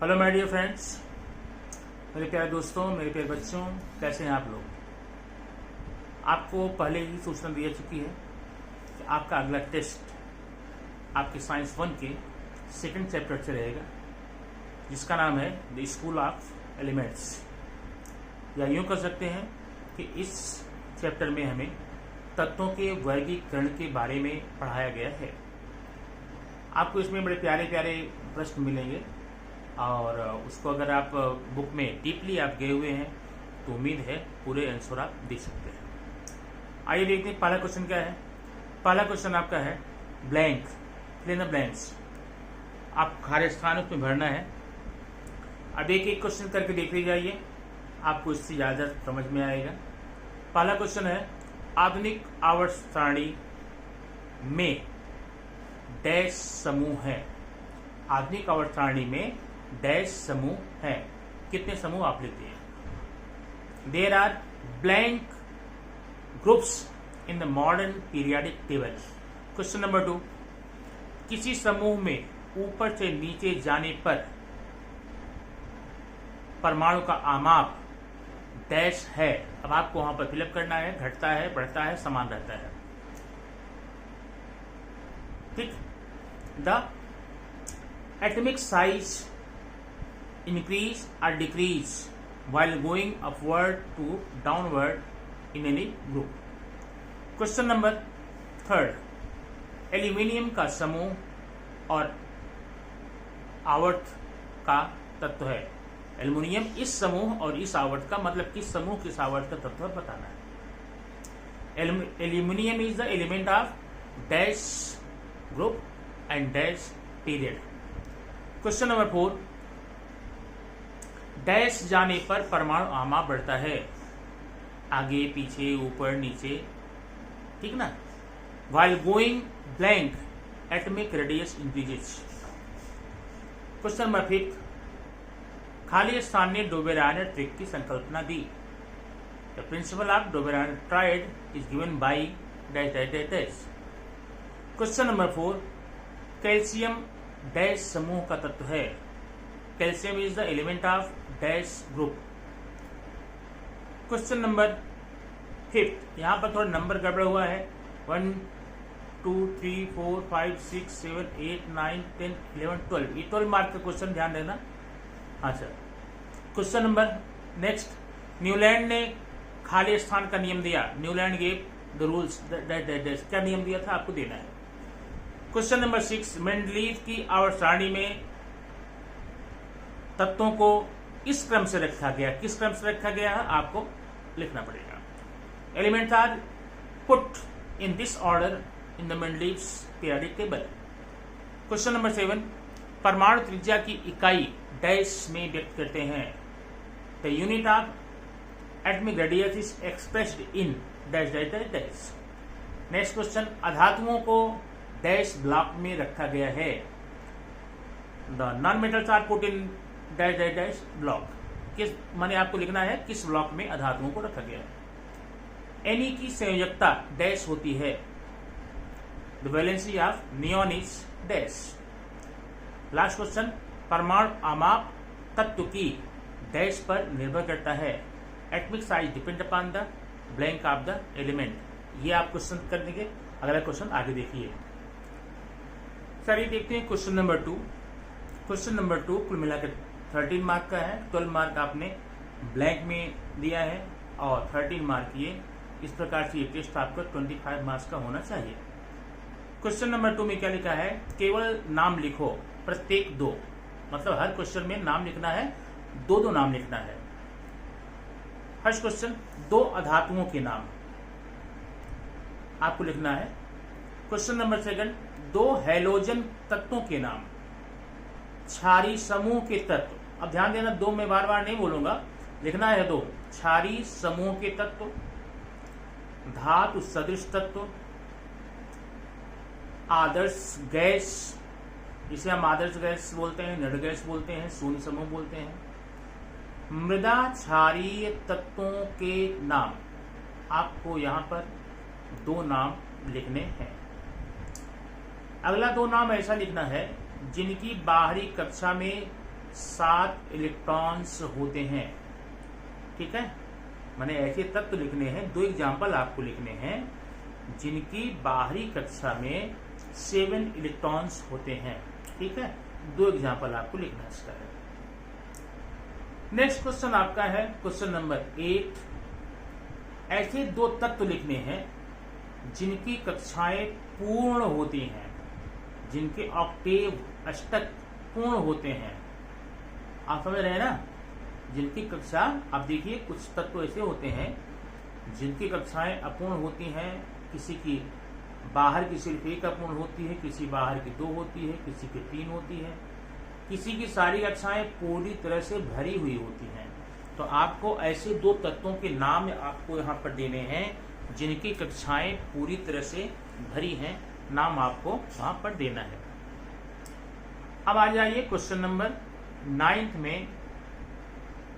Hello my dear friends, मेरे प्यारे दोस्तों, मेरे प्यारे बच्चों, कैसे हैं आप लोग। आपको पहले ही सूचना दी जा चुकी है कि आपका अगला टेस्ट आपके साइंस 1 के सेकंड चैप्टर से रहेगा, जिसका नाम है द स्कूल ऑफ एलिमेंट्स। या यूँ कर सकते हैं कि इस चैप्टर में हमें तत्वों के वर्गीकरण के बारे में पढ़ाया गया है। आपको इसमें बड़े प्यारे प्यारे प्रश्न मिलेंगे और उसको अगर आप बुक में डीपली आप गए हुए हैं तो उम्मीद है पूरे आंसर आप दे सकते हैं। आइए देखते हैं पहला क्वेश्चन क्या है। पहला क्वेश्चन आपका है blank, fill in the blanks. आप खाली स्थान उसमें भरना है। अब एक एक क्वेश्चन करके देखते जाइए, आपको इससे ज़्यादा समझ में आएगा। पहला क्वेश्चन है आधुनिक आवर्त सारणी में डैश समूह है। आधुनिक आवर्त सारणी में डैश समूह है। कितने समूह आप लेते हैं। There are blank groups in the modern periodic table. Question number 2, किसी समूह में ऊपर से नीचे जाने पर परमाणु का आमाप डैश है। अब आपको वहां पर फिलअप करना है, घटता है, बढ़ता है, समान रहता है। ठीक। The atomic size increase or decrease while going upward to downward in any group. Question number 3, aluminium का समूह और आवर्त का तत्व है। एल्यूमिनियम इस समूह और इस आवर्त का, मतलब किस समूह किस आवर्त का तत्व बताना है। Aluminium is the element of dash group and dash period. Question number 4, dash जाने पर परमाणु आमाप बढ़ता है। आगे पीछे ऊपर नीचे, ठीक ना। While going blank, atomic radius increases. Question number 5, खाली स्थान ने डोबेरायनर ट्रिक की संकल्पना दी। The principle of Dobereiner triad is given by dash dash dash dash. Question number 4, calcium dash समूह का तत्व है। Calcium is the element of dash group. Question number 5, यहां पर थोड़ा नंबर गड़बड़ हुआ है। 1 2 3 4 5 6 7 8 9 10 11 12, ये 12 मार्क का क्वेश्चन, ध्यान देना। अच्छा, क्वेश्चन नंबर नेक्स्ट, न्यूलैंड ने खाली स्थान का नियम दिया। न्यूलैंड गेव द रूल्स क्या नियम दिया था, आपको देना है। क्वेश्चन नंबर 6, मेंडलीव की आवर्त सारणी में तत्वों को इस क्रम से रखा गया। किस क्रम से रखा गया है आपको लिखना पड़ेगा। Elements are put in this order in the Mendeleev's periodic table. Question number 7, परमाणु त्रिज्या की इकाई डैश में व्यक्त करते हैं। The unit of atomic radius is expressed in dash dash dash dash. Next question, अधातुओं को डैश ब्लॉक में रखा गया है। The non metals are put in dash dash dash block. किस माने आपको लिखना है किस ब्लॉक में अधातुओं को रखा गया है। एनी की संयोजकता डैश होती है। The valency of neon is dash. Last question, परमाणु आमाप तत्व की डैश पर निर्भर करता है। Atomic size depend upon the blank of the element. ये आप क्वेश्चन कर देंगे। अगला क्वेश्चन आगे देखिए। चलिए देखते हैं क्वेश्चन नंबर 2। क्वेश्चन नंबर 2 कुल मिलाकर 13 मार्क का है। 12 मार्क आपने ब्लैंक में दिया है और 13 मार्क ये। इस प्रकार से ये टेस्ट आपका 25 मार्क्स का होना चाहिए। क्वेश्चन नंबर 2 में क्या लिखा है, केवल नाम लिखो, प्रत्येक 2, मतलब हर क्वेश्चन में नाम लिखना है, 2 नाम लिखना है। फर्स्ट क्वेश्चन, 2 अधातुओं के नाम आपको लिखना है। क्वेश्चन नंबर 2, 2 हैलोजन तत्वों के नाम। क्षारीय समूह के तत्व। अब ध्यान देना, 2 में बार बार नहीं बोलूंगा, लिखना है 2। क्षारीय समूह के तत्व, धातु सदृश तत्व, आदर्श गैस, जिसे हम आदर्श गैस बोलते हैं, नड गैस बोलते हैं, शून्य समूह बोलते हैं। मृदा क्षारीय तत्वों के नाम। आपको यहां पर 2 नाम लिखने हैं। अगला 2 नाम ऐसा लिखना है जिनकी बाहरी कक्षा में 7 इलेक्ट्रॉन्स होते हैं। ठीक है, मैंने ऐसे तत्व लिखने हैं, 2 एग्जाम्पल आपको लिखने हैं जिनकी बाहरी कक्षा में 7 इलेक्ट्रॉन्स होते हैं। ठीक है, 2 एग्जाम्पल आपको लिखना है इसका है। नेक्स्ट क्वेश्चन आपका है क्वेश्चन नंबर 8। ऐसे 2 तत्व लिखने हैं जिनकी कक्षाएं पूर्ण होती हैं, जिनके ऑक्टेव अष्टक पूर्ण होते हैं। आप समझ रहे हैं ना, जिनकी कक्षा, आप देखिए कुछ तत्व ऐसे होते हैं जिनकी कक्षाएं अपूर्ण होती हैं, किसी की बाहर की सिर्फ 1 अपूर्ण होती है, किसी बाहर की 2 होती है, किसी की 3 होती है, किसी की सारी कक्षाएं पूरी तरह से भरी हुई होती हैं। तो आपको ऐसे 2 तत्वों के नाम आपको यहाँ पर देने हैं जिनकी कक्षाएं पूरी तरह से भरी हैं, नाम आपको वहां पर देना है। अब आ जाइए क्वेश्चन नंबर 9 में।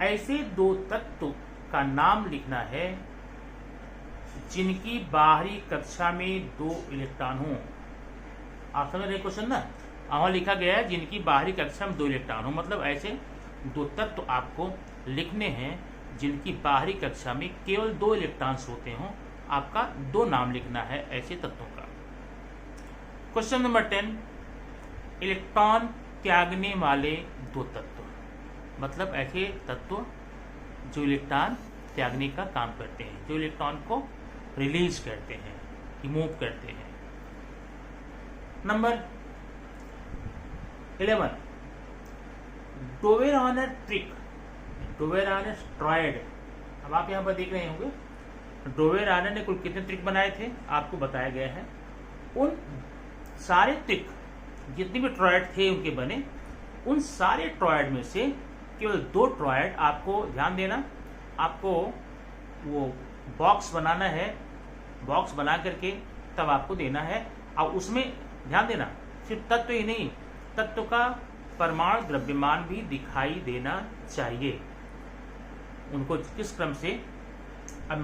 ऐसे 2 तत्व का नाम लिखना है जिनकी बाहरी कक्षा में 2 इलेक्ट्रॉन हो। आप समझ रहे क्वेश्चन ना, वहां लिखा गया है जिनकी बाहरी कक्षा में 2 इलेक्ट्रॉन हो, मतलब ऐसे 2 तत्व आपको लिखने हैं जिनकी बाहरी कक्षा में केवल 2 इलेक्ट्रॉन्स होते हों। आपका 2 नाम लिखना है ऐसे तत्वों का। क्वेश्चन नंबर 10, इलेक्ट्रॉन त्यागने वाले 2 तत्व, मतलब ऐसे तत्व जो इलेक्ट्रॉन त्यागने का काम करते हैं, जो इलेक्ट्रॉन को रिलीज करते हैं, रिमूव करते हैं। नंबर 11, डोवेरानर ट्रिक, डोवेरानर ट्रायड। अब आप यहां पर देख रहे होंगे डोवेरानर ने कुल कितने ट्रिक बनाए थे, आपको बताया गया है। उन सारे ट्रिक जितने भी ट्रायड थे उनके बने, उन सारे ट्रायड में से केवल 2 ट्रायड, आपको ध्यान देना, आपको वो बॉक्स बनाना है, बॉक्स बना करके तब आपको देना है। और उसमें ध्यान देना सिर्फ तत्व ही नहीं, तत्व का परमाणु द्रव्यमान भी दिखाई देना चाहिए। उनको किस क्रम से, अब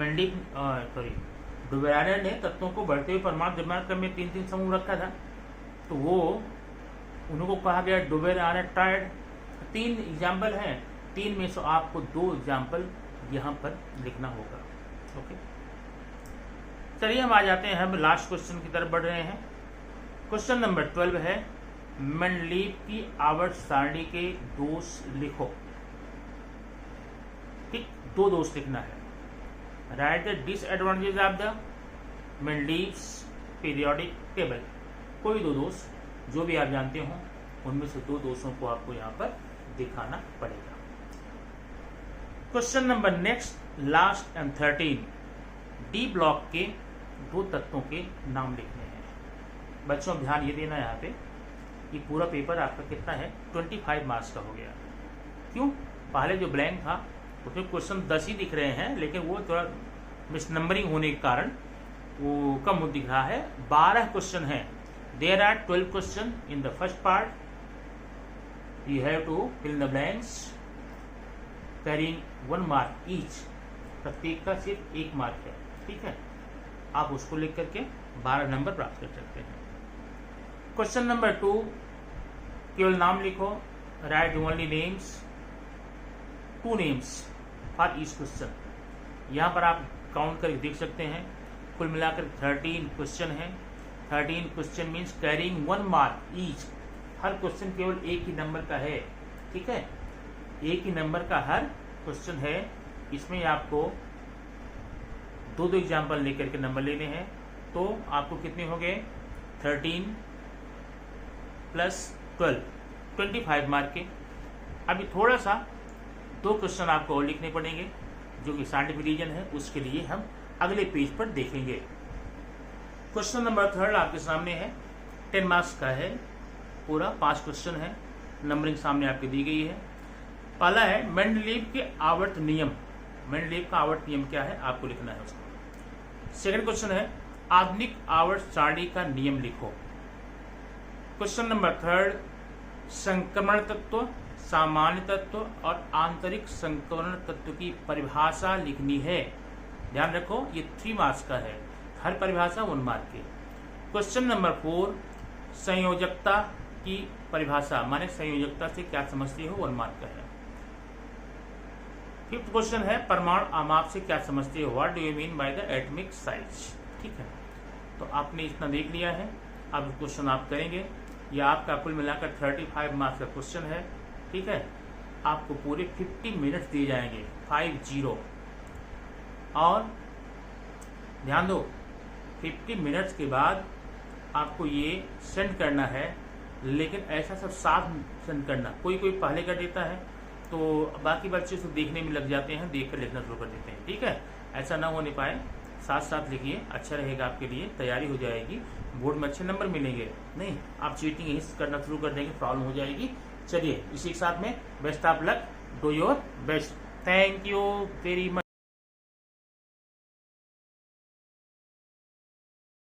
डोवेरानर ने तत्वों को बढ़ते हुए परमाणु द्रव्यमान क्रम में 3-3 समूह रखा था, तो वो उनको कहा गया डोवेरानर ट्रायड। 3 एग्जाम्पल हैं, 3 में से आपको 2 एग्जाम्पल यहाँ पर लिखना होगा। ओके, चलिए हम आ जाते हैं, हम लास्ट क्वेश्चन की तरफ बढ़ रहे हैं। क्वेश्चन नंबर 12 है, मेंडलीव की आवर्त सारणी के दोष लिखो। ठीक, 2 दोष लिखना है। Right the disadvantage of the Mendeleev's periodic table. कोई 2 दोष जो भी आप जानते हो, उनमें से 2 दोषों को आपको यहाँ पर दिखाना पड़ेगा। Question number next, last and 13, D block के 2 तत्वों के नाम लिखने हैं। बच्चों ध्यान ये देना यहाँ पे कि पूरा पेपर आपका कितना है, 25 मार्क्स का हो गया। क्यों, पहले जो ब्लैंक था उसमें क्वेश्चन 10 ही दिख रहे हैं, लेकिन वो थोड़ा मिस नंबरिंग होने के कारण वो कम दिख रहा है। 12 क्वेश्चन है। There are 12 question in the first part. You have to fill the blanks carrying 1 mark each. प्रत्येक का सिर्फ 1 मार्क है। ठीक है, आप उसको लिख करके 12 नंबर प्राप्त कर सकते हैं। क्वेश्चन नंबर 2, केवल नाम लिखो। Right only names, 2 names for each question. यहाँ पर आप काउंट करके देख सकते हैं, कुल मिलाकर 13 क्वेश्चन है। 13 question means carrying 1 mark each. हर क्वेश्चन केवल 1 ही नंबर का है। ठीक है, 1 ही नंबर का हर क्वेश्चन है। इसमें आपको 2-2 एग्जाम्पल लेकर के नंबर लेने हैं। तो आपको कितने हो गए, 13 + 12, 25 मार्क के। अभी थोड़ा सा 2 क्वेश्चन आपको और लिखने पड़ेंगे, जो कि साइंटिफिक रीजन है, उसके लिए हम अगले पेज पर देखेंगे। क्वेश्चन नंबर 3 आपके सामने है, 10 मार्क्स का है पूरा, 5 क्वेश्चन है। नंबरिंग सामने आपकी दी गई है। पहला है मेंडलीव के आवर्त नियम। मेंडलीव का आवर्त नियम क्या है, आपको लिखना है उसको। सेकंड क्वेश्चन है, आधुनिक आवर्त सारणी का नियम लिखो। क्वेश्चन नंबर 3, संक्रमण तत्व, सामान्य तत्व और आंतरिक संक्रमण तत्व की परिभाषा लिखनी है। ध्यान रखो, ये 3 मार्क्स का है, हर परिभाषा 1 मार्क की। क्वेश्चन नंबर 4, संयोजकता की परिभाषा माने संयोजकता से क्या समझते हो, 1 मार्क का है। 5th क्वेश्चन है परमाणु आमाप से क्या समझते हो, what do you mean by the atomic size. ठीक है, तो आपने इतना देख लिया है। अब क्वेश्चन आप करेंगे, यह आपका कुल मिलाकर 35 मार्क्स का क्वेश्चन है। ठीक है, आपको पूरे 50 मिनट्स दिए जाएंगे, 50। और ध्यान दो, 50 मिनट्स के बाद आपको ये सेंड करना है, लेकिन ऐसा सब साथ सेंड करना। कोई कोई पहले कर देता है तो बाकी बच्चे उसको देखने में लग जाते हैं, देख कर लिखना शुरू कर देते हैं। ठीक है, ऐसा ना होने पाए, साथ साथ लिखिए, अच्छा रहेगा आपके लिए, तैयारी हो जाएगी, बोर्ड में अच्छे नंबर मिलेंगे। नहीं आप चीटिंग ही करना शुरू कर देंगे, प्रॉब्लम हो जाएगी। चलिए इसी के साथ में best of luck, do your best. Thank you very much.